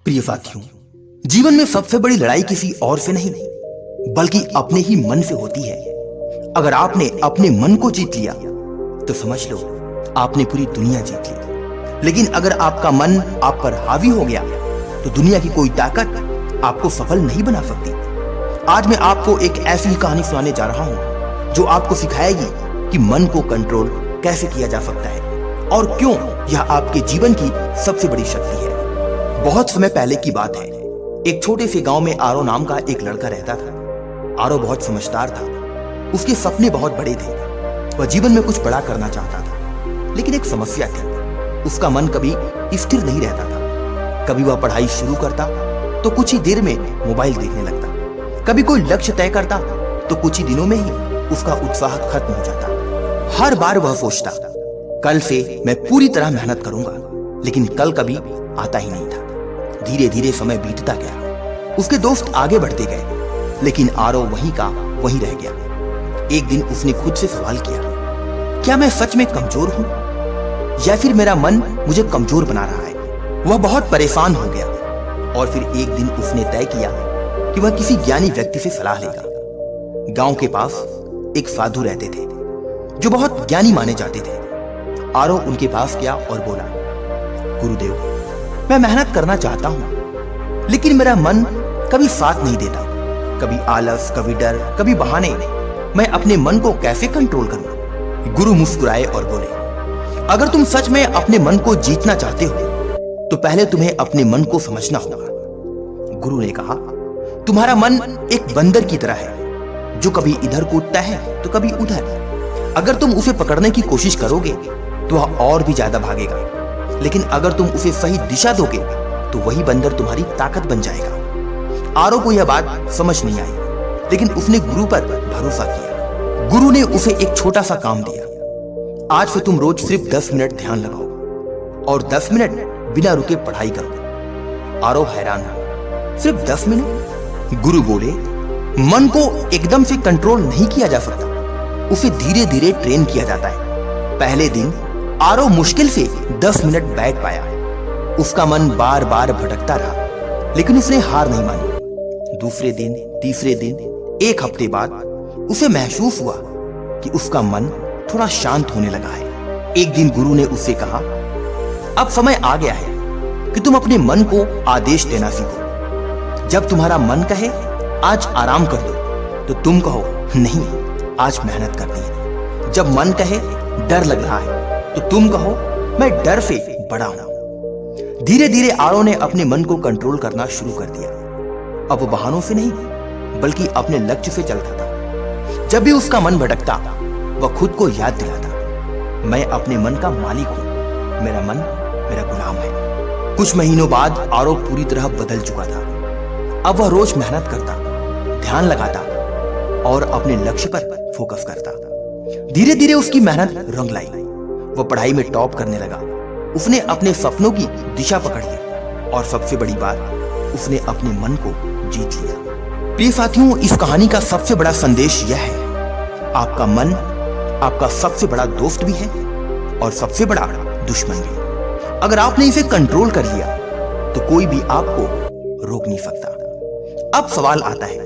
प्रिय साथियों, जीवन में सबसे बड़ी लड़ाई किसी और से नहीं बल्कि अपने ही मन से होती है। अगर आपने अपने मन को जीत लिया तो समझ लो आपने पूरी दुनिया जीत ली। लेकिन अगर आपका मन आप पर हावी हो गया तो दुनिया की कोई ताकत आपको सफल नहीं बना सकती। आज मैं आपको एक ऐसी कहानी सुनाने जा रहा हूं जो आपको सिखाएगी कि मन को कंट्रोल कैसे किया जा सकता है और क्यों यह आपके जीवन की सबसे बड़ी शक्ति है। बहुत समय पहले की बात है। एक छोटे से गांव में आरो नाम का एक लड़का रहता था। आरो बहुत समझदार था। उसके सपने बहुत बड़े थे। वह जीवन में कुछ बड़ा करना चाहता था, लेकिन एक समस्या थी। उसका मन कभी स्थिर नहीं रहता था। कभी वह पढ़ाई शुरू करता तो कुछ ही देर में मोबाइल देखने लगता। कभी कोई लक्ष्य तय करता तो कुछ ही दिनों में ही उसका उत्साह खत्म हो जाता। हर बार वह सोचता, कल से मैं पूरी तरह मेहनत करूंगा, लेकिन कल कभी आता ही नहीं था। धीरे धीरे समय बीतता गया। उसके दोस्त आगे बढ़ते गए, लेकिन आरो वहीं का वहीं रह गया। एक दिन उसने खुद से सवाल किया, क्या मैं सच में कमजोर हूं या फिर मेरा मन मुझे कमजोर बना रहा है? वह बहुत परेशान हो गया और फिर एक दिन उसने तय किया कि वह किसी ज्ञानी व्यक्ति से सलाह लेगा। गांव के पास एक साधु रहते थे जो बहुत ज्ञानी माने जाते थे। आरो उनके पास गया और बोला, गुरुदेव, मैं मेहनत करना चाहता हूं, लेकिन मेरा मन कभी साथ नहीं देता। कभी आलस, कभी डर, कभी बहाने। मैं अपने मन को कैसे कंट्रोल करूं? गुरु मुस्कुराए और बोले, अगर तुम सच में अपने मन को जीतना चाहते हो तो पहले तुम्हें अपने मन को समझना होगा। गुरु ने कहा, तुम्हारा मन एक बंदर की तरह है जो कभी इधर कूदता है तो कभी उधर। अगर तुम उसे पकड़ने की कोशिश करोगे तो वह और भी ज्यादा भागेगा, लेकिन अगर तुम उसे सही दिशा दोगे तो वही बंदर तुम्हारी ताकत बन जाएगा। आरो को यह बात समझ नहीं आई, लेकिन उसने गुरु पर भरोसा किया। गुरु ने उसे एक छोटा सा काम दिया, आज से तुम रोज सिर्फ 10 मिनट ध्यान लगाओ और 10 मिनट बिना रुके पढ़ाई करो। आरो हैरान हुआ, सिर्फ 10 मिनट? गुरु बोले, मन को एकदम से कंट्रोल नहीं किया जा सकता, उसे धीरे धीरे ट्रेन किया जाता है। पहले दिन आरो मुश्किल से 10 मिनट बैठ पाया। उसका मन बार बार भटकता रहा, लेकिन उसने हार नहीं मानी। दूसरे दिन, तीसरे दिन, एक हफ्ते बाद उसे महसूस हुआ कि उसका मन थोड़ा शांत होने लगा है। एक दिन गुरु ने उससे कहा, अब समय आ गया है कि तुम अपने मन को आदेश देना सीखो। जब तुम्हारा मन कहे आज आराम कर लो तो तुम कहो नहीं, आज मेहनत करनी है। जब मन कहे डर लग रहा है तो तुम कहो मैं डर से बड़ा हूं। धीरे धीरे आरो ने अपने मन को कंट्रोल करना शुरू कर दिया। अब वो बहानों से नहीं बल्कि अपने लक्ष्य से चलता था। जब भी उसका मन भटकता वह खुद को याद दिलाता, मैं अपने मन का मालिक हूं, मेरा मन मेरा गुलाम है। कुछ महीनों बाद आरो पूरी तरह बदल चुका था। अब वह रोज मेहनत करता, ध्यान लगाता और अपने लक्ष्य पर फोकस करता। धीरे धीरे उसकी मेहनत रंग लाई। वह पढ़ाई में टॉप करने लगा। उसने अपने सपनों की दिशा पकड़ ली और सबसे बड़ी बात, उसने अपने मन को जीत लिया। प्रिय साथियों, इस कहानी का सबसे बड़ा संदेश यह है, आपका मन आपका सबसे बड़ा दोस्त भी है और सबसे बड़ा दुश्मन भी। अगर आपने इसे कंट्रोल कर लिया तो कोई भी आपको रोक नहीं सकता। अब सवाल आता है,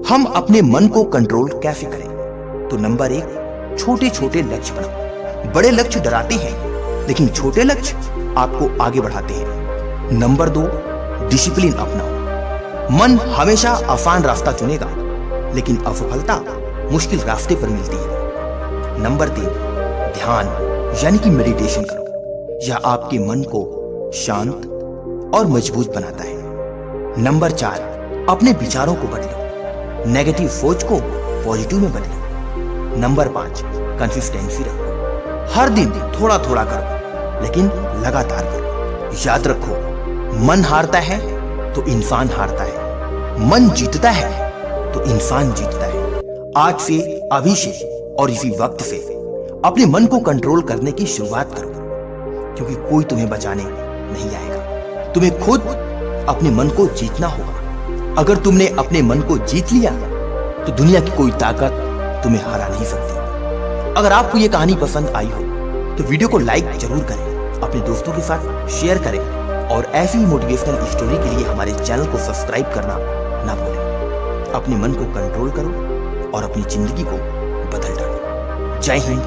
हम अपने मन को कंट्रोल कैसे करें? तो नंबर 1, छोटे छोटे लक्ष्य बनाओ। बड़े लक्ष्य डराते हैं, लेकिन छोटे लक्ष्य आपको आगे बढ़ाते हैं। नंबर 2, डिसिप्लिन अपनाओ। मन हमेशा आसान रास्ता चुनेगा, लेकिन असफलता मुश्किल रास्ते पर मिलती है। नंबर 3, ध्यान यानी कि मेडिटेशन करो। यह आपके मन को शांत और मजबूत बनाता है। नंबर 4, अपने विचारों को बदलो। नेगेटिव सोच को पॉजिटिव में बदलो। नंबर 5, कंसिस्टेंसी रखो। हर दिन थोड़ा थोड़ा करो, लेकिन लगातार करो। याद रखो, मन हारता है तो इंसान हारता है, मन जीतता है तो इंसान जीतता है। आज से, अभी से और इसी वक्त से अपने मन को कंट्रोल करने की शुरुआत करो, क्योंकि कोई तुम्हें बचाने नहीं आएगा। तुम्हें खुद अपने मन को जीतना होगा। अगर तुमने अपने मन को जीत लिया तो दुनिया की कोई ताकत तुम्हें हरा नहीं सकती। अगर आपको ये कहानी पसंद आई हो तो वीडियो को लाइक जरूर करें, अपने दोस्तों के साथ शेयर करें और ऐसी ही मोटिवेशनल स्टोरी के लिए हमारे चैनल को सब्सक्राइब करना ना भूलें। अपने मन को कंट्रोल करो और अपनी जिंदगी को बदल डालो। जय हिंद,